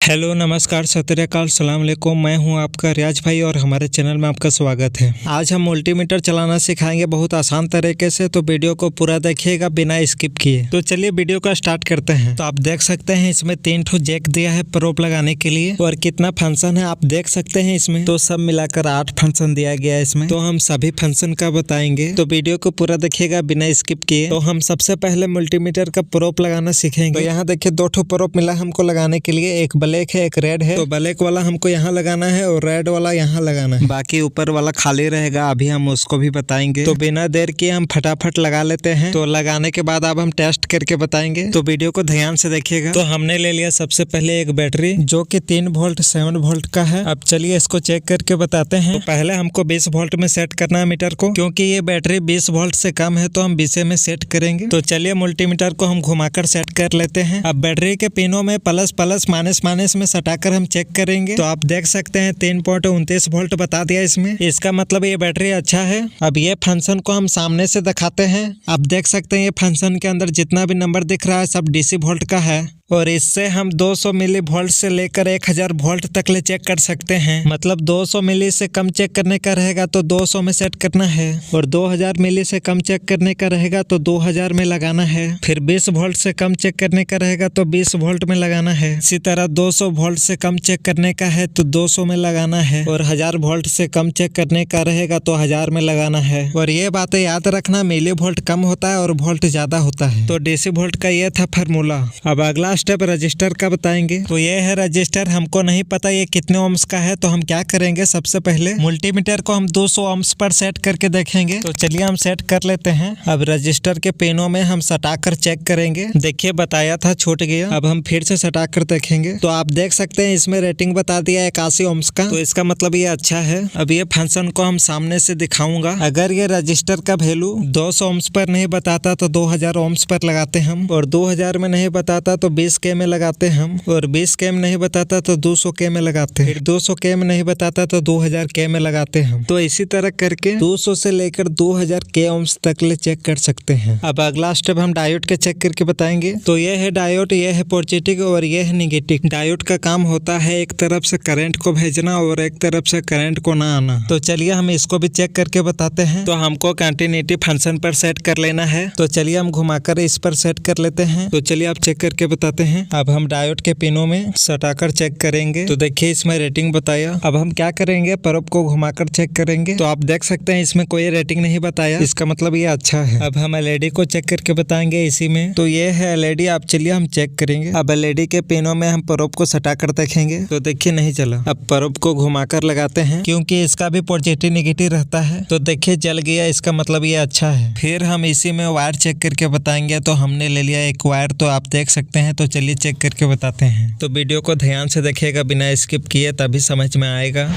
Hello नमस्कार सत श्री अकाल सलाम अलैकुम। मैं हूं आपका रियाज भाई और हमारे चैनल में आपका स्वागत है। आज हम मल्टीमीटर चलाना सिखाएंगे बहुत आसान तरीके से, तो वीडियो को पूरा देखिएगा बिना स्किप किए। तो चलिए वीडियो का स्टार्ट करते हैं। तो आप देख सकते हैं इसमें 3 ठो जैक दिया है प्रोब लगाने के लिए और कितना फंक्शन है आप देख सकते हैं इसमें। तो सब मिलाकर 8 फंक्शन दिया गया है इसमें। तो हम सभी फंक्शन का बताएंगे, तो वीडियो को पूरा देखिएगा बिना स्किप किए। तो हम सबसे पहले मल्टीमीटर का प्रोब लगाना सीखेंगे। तो यहाँ देखिए 2 ठो प्रोब मिला हमको लगाने के लिए, एक ब्लैक है एक रेड है। तो ब्लैक वाला हमको यहाँ लगाना है और रेड वाला यहाँ लगाना है, बाकी ऊपर वाला खाली रहेगा, अभी हम उसको भी बताएंगे। तो बिना देर किए हम फटाफट लगा लेते हैं। तो लगाने के बाद अब हम टेस्ट करके बताएंगे, तो वीडियो को ध्यान से देखिएगा। तो हमने ले लिया सबसे पहले एक बैटरी जो कि 3 वोल्ट 7 वोल्ट का है। अब चलिए इसको चेक करके बताते हैं। तो पहले हमको 20 वोल्ट में सेट करना है मीटर को, क्योंकि ये बैटरी 20 वोल्ट से कम है तो हम 20 में सेट करेंगे। तो चलिए मल्टीमीटर को हम घुमाकर सेट कर लेते हैं। अब बैटरी के पिनों में प्लस प्लस माइनस माइनस में सटाकर हम चेक करेंगे। तो आप देख सकते हैं 3.29 वोल्ट बता दिया इसमें, इसका मतलब ये बैटरी अच्छा है। अब ये फंक्शन को हम सामने से दिखाते हैं। आप देख सकते हैं ये फंक्शन के अंदर जितना भी नंबर दिख रहा है सब डीसी वोल्ट का है और इससे हम 200 मिली वोल्ट से लेकर 1000 वोल्ट तक ले चेक कर सकते हैं। मतलब 200 मिली से कम चेक करने का रहेगा तो 200 में सेट करना है और 2000 मिली से कम चेक करने का रहेगा तो 2000 में लगाना है। फिर 20 वोल्ट से कम चेक करने का रहेगा तो 20 वोल्ट में लगाना है। इसी तरह 200 वोल्ट से कम चेक करने का है तो 200 में लगाना है और 1000 वोल्ट से कम चेक करने का रहेगा तो 1000 में लगाना है। और ये बातें याद रखना, मिली वोल्ट कम होता है और वोल्ट ज्यादा होता है। तो डीसी वोल्ट का ये था फार्मूला। अब अगला स्टेप रजिस्टर का बताएंगे। तो ये है रजिस्टर, हमको नहीं पता ये कितने ओम्स का है, तो हम क्या करेंगे सबसे पहले मल्टीमीटर को हम 200 ओम्स पर सेट करके देखेंगे। तो चलिए हम सेट कर लेते हैं। अब रजिस्टर के पिनों में हम सटाकर चेक करेंगे। देखिए बताया था छूट गया, अब हम फिर से सटाकर देखेंगे। तो आप देख सकते हैं इसमें रेटिंग बता दिया 81 ओम्स का, तो इसका मतलब ये अच्छा है। अब ये फंक्शन को हम सामने से दिखाऊंगा। अगर ये रजिस्टर का वैल्यू 200 ओम्स पर नहीं बताता तो 2000 ओम्स पर लगाते हम, और 2000 में नहीं बताता तो 20 के में लगाते हम, और 20 के में नहीं बताता तो 200 के में लगाते हैं, फिर 200 के में नहीं बताता तो 2000 के में लगाते हम। तो इसी तरह करके 200 से लेकर 2000 के ओम्स तक ले चेक कर सकते हैं। अब अगला स्टेप हम डायोड के चेक करके बताएंगे। तो ये है डायोड, ये है पॉजिटिव और ये है निगेटिव। डायोड का काम होता है एक तरफ से करंट को भेजना और एक तरफ से करंट को ना आना। तो चलिए हम इसको भी चेक करके बताते हैं। तो हमको कंटिन्यूटी फंक्शन पर सेट कर लेना है। तो चलिए हम घुमाकर इस पर सेट कर लेते हैं। तो चलिए आप चेक करके बताते हैं। अब हम डायोड के पिनों में सटाकर चेक करेंगे। तो देखिए इसमें रेटिंग बताया। अब हम क्या करेंगे, प्रोब को घुमाकर चेक करेंगे। तो आप देख सकते हैं इसमें कोई रेटिंग नहीं बताया, इसका मतलब ये अच्छा है। अब हम एलईडी को चेक करके बताएंगे इसी में। तो ये है एलईडी। अब चलिए हम चेक करेंगे। अब एलईडी के पिनों में हम प्रोब को सटाकर देखेंगे। तो देखिए नहीं चला। अब प्रोब को घुमाकर लगाते हैं, क्योंकि इसका भी पॉजिटिव निगेटिव रहता है। तो देखिए जल गया, इसका मतलब ये अच्छा है। फिर हम इसी में वायर चेक करके बताएंगे। तो हमने ले लिया एक वायर, तो आप देख सकते हैं। तो चलिए चेक करके बताते हैं। तो वीडियो को ध्यान से देखिएगा बिना स्किप किए, तभी समझ में आएगा।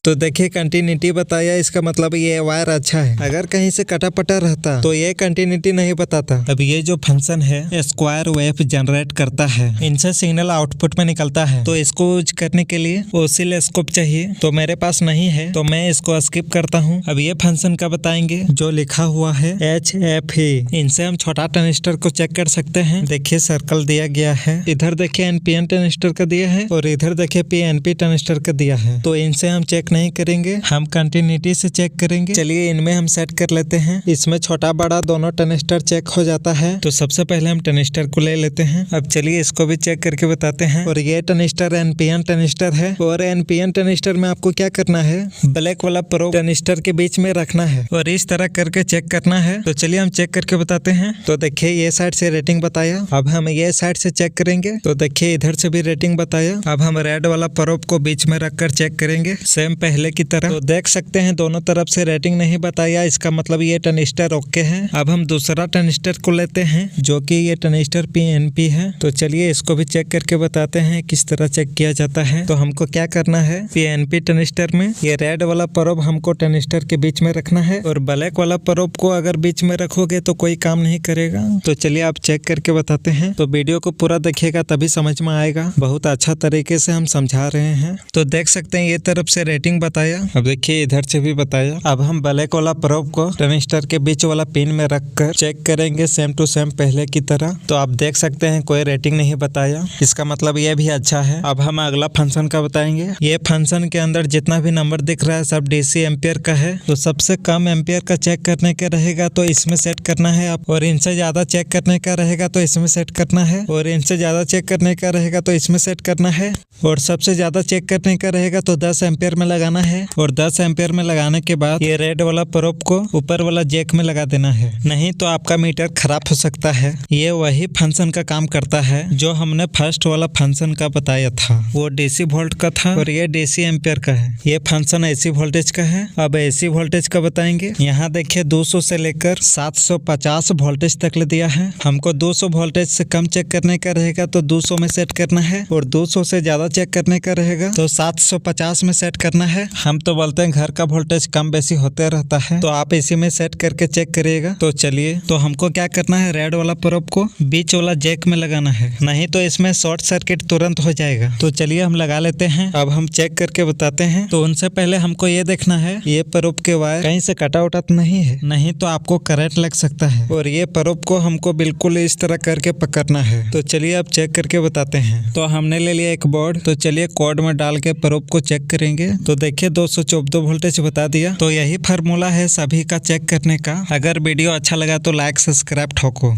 तो देखिए कंटिन्यूटी बताया, इसका मतलब ये वायर अच्छा है। अगर कहीं से कटा पटा रहता तो ये कंटिन्यूटी नहीं बताता। अब ये जो फंक्शन है स्क्वायर वेव जनरेट करता है, इनसे सिग्नल आउटपुट में निकलता है। तो इसको यूज करने के लिए ऑसिलोस्कोप चाहिए, तो मेरे पास नहीं है, तो मैं इसको स्किप करता हूँ। अब ये फंक्शन का बताएंगे जो लिखा हुआ है HFE। इनसे हम छोटा ट्रांजिस्टर को चेक कर सकते हैं। देखिए सर्कल दिया गया है, इधर देखिए NPN ट्रांजिस्टर का दिया है और इधर देखिए PNP ट्रांजिस्टर का दिया है। तो इनसे हम चेक नहीं करेंगे, हम कंटिन्यूटी से चेक करेंगे। चलिए इनमें हम सेट कर लेते हैं। इसमें छोटा बड़ा दोनों ट्रांजिस्टर चेक हो जाता है। तो सबसे पहले हम ट्रांजिस्टर को ले लेते हैं। अब चलिए इसको भी चेक करके बताते हैं। और ये ट्रांजिस्टर NPN ट्रांजिस्टर है, और NPN ट्रांजिस्टर में आपको क्या करना है, ब्लैक वाला प्रोब ट्रांजिस्टर के बीच में रखना है और इस तरह करके चेक करना है। तो चलिए हम चेक करके बताते हैं। तो देखिए ये साइड से रेटिंग बताया। अब हम ये साइड से चेक करेंगे। तो देखिए इधर से भी रेटिंग बताया। अब हम रेड वाला प्रोब को बीच में रखकर चेक करेंगे सेम पहले की तरह। तो देख सकते हैं दोनों तरफ से रेटिंग नहीं बताया, इसका मतलब ये ट्रांजिस्टर ओके है। अब हम दूसरा ट्रांजिस्टर को लेते हैं जो कि ये ट्रांजिस्टर PNP है। तो चलिए इसको भी चेक करके बताते हैं किस तरह चेक किया जाता है। तो हमको क्या करना है, PNP ट्रांजिस्टर में ये रेड वाला प्रोब हमको ट्रांजिस्टर के बीच में रखना है, और ब्लैक वाला प्रोब को अगर बीच में रखोगे तो कोई काम नहीं करेगा। तो चलिए आप चेक करके बताते हैं। तो वीडियो को पूरा देखिएगा तभी समझ में आएगा, बहुत अच्छा तरीके से हम समझा रहे हैं। तो देख सकते हैं ये तरफ से रेटिंग रीडिंग बताया। अब देखिए इधर से भी बताया। अब हम ब्लैक वाला प्रोब को ट्रांजिस्टर के बीच वाला पिन में रखकर चेक करेंगे सेम टू सेम पहले की तरह। तो आप देख सकते हैं कोई रेटिंग नहीं बताया, इसका मतलब ये भी अच्छा है। अब हम अगला फंक्शन का बताएंगे। ये फंक्शन के अंदर जितना भी नंबर दिख रहा है सब डीसी एम्पियर का है। तो सबसे कम एम्पियर का चेक करने का रहेगा तो इसमें सेट करना है आप, और इनसे ज्यादा चेक करने का रहेगा तो इसमें सेट करना है, और इनसे ज्यादा चेक करने का रहेगा तो इसमें सेट करना है, और सबसे ज्यादा चेक करने का रहेगा तो 10 एम्पियर में लगाना है। और 10 एम्पियर में लगाने के बाद ये रेड वाला प्रोब को ऊपर वाला जैक में लगा देना है, नहीं तो आपका मीटर खराब हो सकता है। ये वही फंक्शन का काम करता है जो हमने फर्स्ट वाला फंक्शन का बताया था, वो डीसी वोल्ट का था और ये डीसी एम्पियर का है। ये फंक्शन एसी वोल्टेज का है। अब एसी वोल्टेज का बताएंगे। यहाँ देखिए 200 से लेकर 750 वोल्टेज तक ले दिया है। हमको 200 वोल्टेज से कम चेक करने का रहेगा तो 200 में सेट करना है, और 200 से ज्यादा चेक करने का रहेगा तो 750 में सेट करना है। हम तो बोलते हैं घर का वोल्टेज कम बेसी होते रहता है, तो आप इसी में सेट करके चेक करिएगा। तो चलिए, तो हमको क्या करना है, रेड वाला प्रोब को बीच वाला जैक में लगाना है, नहीं तो इसमें शॉर्ट सर्किट तुरंत हो जाएगा। तो चलिए हम लगा लेते हैं। अब हम चेक करके बताते हैं। तो उनसे पहले हमको ये देखना है ये प्रोब के वायर कहीं से कटा उटा नहीं है, नहीं तो आपको करंट लग सकता है। और ये प्रोब को हमको बिल्कुल इस तरह करके पकड़ना है। तो चलिए अब चेक करके बताते हैं। तो हमने ले लिया एक बोर्ड। तो चलिए कोड में डाल के प्रोब को चेक करेंगे। तो देखिए 214 वोल्टेज बता दिया। तो यही फार्मूला है सभी का चेक करने का। अगर वीडियो अच्छा लगा तो लाइक सब्सक्राइब ठोको।